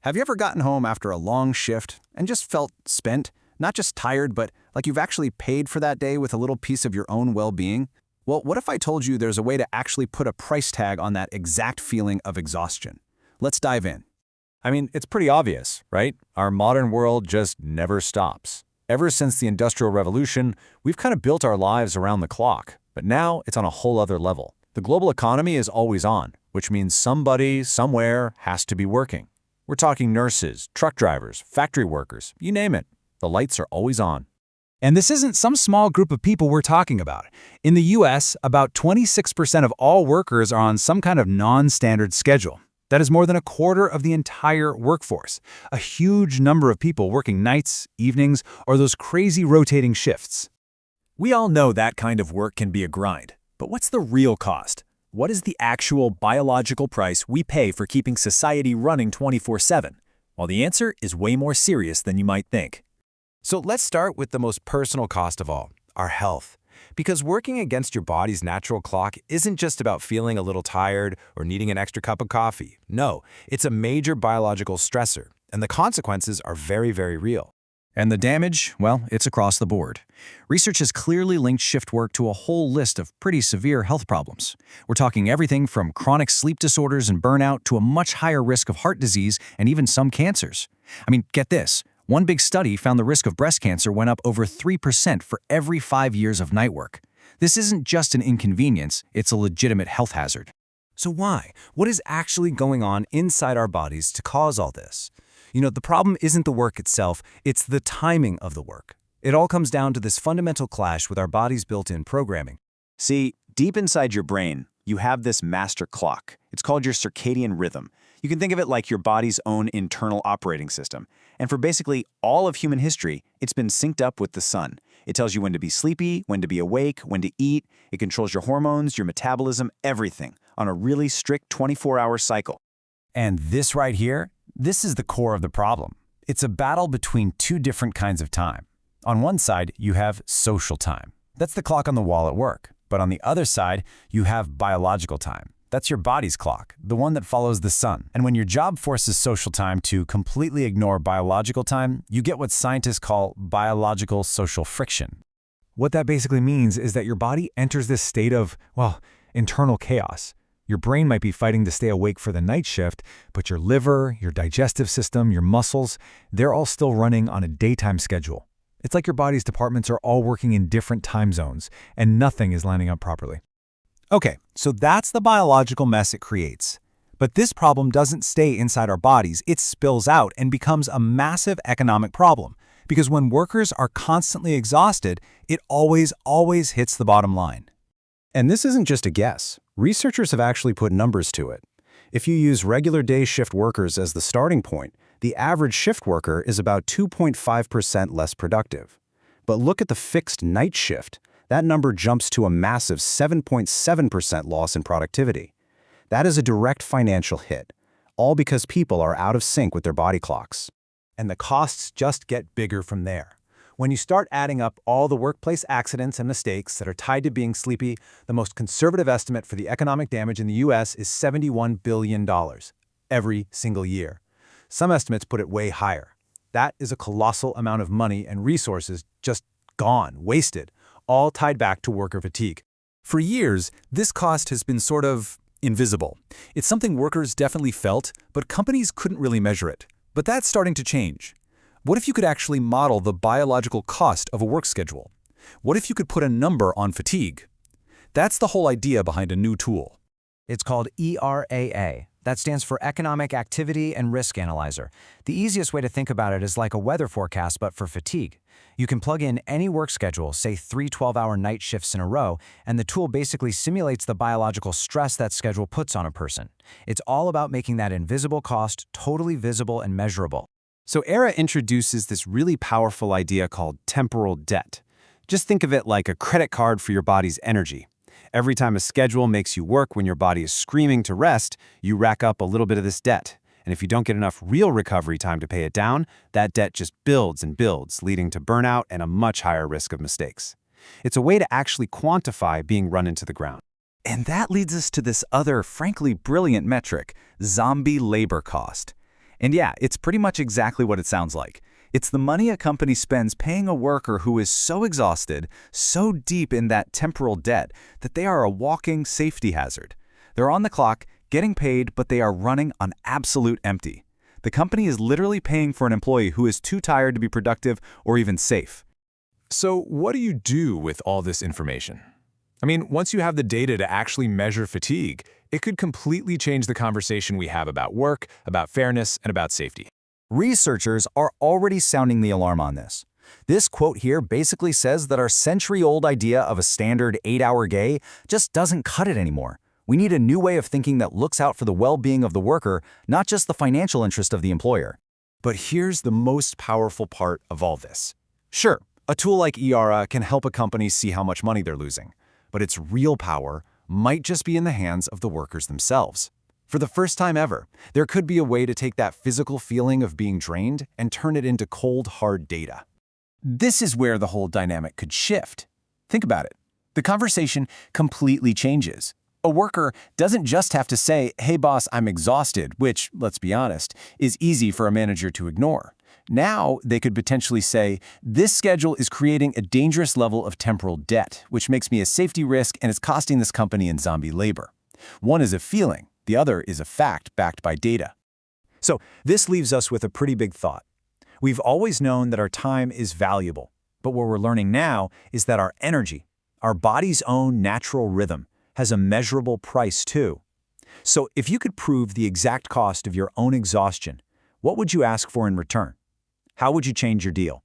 Have you ever gotten home after a long shift and just felt spent? Not just tired, but like you've actually paid for that day with a little piece of your own well-being? Well, what if I told you there's a way to actually put a price tag on that exact feeling of exhaustion? Let's dive in. I mean, it's pretty obvious, right? Our modern world just never stops. Ever since the Industrial Revolution, we've kind of built our lives around the clock, but now it's on a whole other level. The global economy is always on, which means somebody, somewhere, has to be working. We're talking nurses, truck drivers, factory workers, you name it. The lights are always on. And this isn't some small group of people we're talking about. In the US, about 26% of all workers are on some kind of non-standard schedule. That is more than a quarter of the entire workforce. A huge number of people working nights, evenings, or those crazy rotating shifts. We all know that kind of work can be a grind. But what's the real cost? What is the actual biological price we pay for keeping society running 24/7? Well, the answer is way more serious than you might think. So let's start with the most personal cost of all, our health. Because working against your body's natural clock isn't just about feeling a little tired or needing an extra cup of coffee. No, it's a major biological stressor, and the consequences are very, very real. And the damage, well, it's across the board. Research has clearly linked shift work to a whole list of pretty severe health problems. We're talking everything from chronic sleep disorders and burnout to a much higher risk of heart disease and even some cancers. I mean, get this. One big study found the risk of breast cancer went up over 3% for every 5 years of night work. This isn't just an inconvenience, it's a legitimate health hazard. So why? What is actually going on inside our bodies to cause all this? You know, the problem isn't the work itself, it's the timing of the work. It all comes down to this fundamental clash with our body's built-in programming. See, deep inside your brain, you have this master clock. It's called your circadian rhythm. You can think of it like your body's own internal operating system. And for basically all of human history, it's been synced up with the sun. It tells you when to be sleepy, when to be awake, when to eat. It controls your hormones, your metabolism, everything on a really strict 24-hour cycle. And this right here, this is the core of the problem. It's a battle between two different kinds of time. On one side, you have social time. That's the clock on the wall at work. But on the other side, you have biological time. That's your body's clock, the one that follows the sun. And when your job forces social time to completely ignore biological time, you get what scientists call biological social friction. What that basically means is that your body enters this state of, well, internal chaos. Your brain might be fighting to stay awake for the night shift, but your liver, your digestive system, your muscles, they're all still running on a daytime schedule. It's like your body's departments are all working in different time zones, and nothing is lining up properly. Okay, so that's the biological mess it creates. But this problem doesn't stay inside our bodies, it spills out and becomes a massive economic problem. Because when workers are constantly exhausted, it always hits the bottom line. And this isn't just a guess. Researchers have actually put numbers to it. If you use regular day shift workers as the starting point, the average shift worker is about 2.5% less productive. But look at the fixed night shift. That number jumps to a massive 7.7% loss in productivity. That is a direct financial hit, all because people are out of sync with their body clocks. And the costs just get bigger from there. When you start adding up all the workplace accidents and mistakes that are tied to being sleepy, the most conservative estimate for the economic damage in the US is $71 billion every single year. Some estimates put it way higher. That is a colossal amount of money and resources just gone, wasted, all tied back to worker fatigue. For years, this cost has been sort of invisible. It's something workers definitely felt, but companies couldn't really measure it. But that's starting to change. What if you could actually model the biological cost of a work schedule? What if you could put a number on fatigue? That's the whole idea behind a new tool. It's called ERAA. That stands for Economic Activity and Risk Analyzer. The easiest way to think about it is like a weather forecast, but for fatigue. You can plug in any work schedule, say 3 12-hour night shifts in a row, and the tool basically simulates the biological stress that schedule puts on a person. It's all about making that invisible cost totally visible and measurable. So ERA introduces this really powerful idea called temporal debt. Just think of it like a credit card for your body's energy. Every time a schedule makes you work when your body is screaming to rest, you rack up a little bit of this debt. And if you don't get enough real recovery time to pay it down, that debt just builds and builds, leading to burnout and a much higher risk of mistakes. It's a way to actually quantify being run into the ground. And that leads us to this other, frankly brilliant metric, zombie labor cost. And yeah, it's pretty much exactly what it sounds like. It's the money a company spends paying a worker who is so exhausted, so deep in that temporal debt, that they are a walking safety hazard. They're on the clock, getting paid, but they are running on absolute empty. The company is literally paying for an employee who is too tired to be productive or even safe. So what do you do with all this information? I mean, once you have the data to actually measure fatigue, it could completely change the conversation we have about work, about fairness, and about safety. Researchers are already sounding the alarm on this. This quote here basically says that our century-old idea of a standard 8-hour day just doesn't cut it anymore. We need a new way of thinking that looks out for the well-being of the worker, not just the financial interest of the employer. But here's the most powerful part of all this. Sure, a tool like ERA can help a company see how much money they're losing, but its real power might just be in the hands of the workers themselves. For the first time ever, there could be a way to take that physical feeling of being drained and turn it into cold, hard data. This is where the whole dynamic could shift. Think about it. The conversation completely changes. A worker doesn't just have to say, "Hey boss, I'm exhausted," which, let's be honest, is easy for a manager to ignore. Now, they could potentially say, "This schedule is creating a dangerous level of temporal debt, which makes me a safety risk and is costing this company in zombie labor." One is a feeling. The other is a fact backed by data. So this leaves us with a pretty big thought. We've always known that our time is valuable, but what we're learning now is that our energy, our body's own natural rhythm, has a measurable price too. So if you could prove the exact cost of your own exhaustion, what would you ask for in return? How would you change your deal?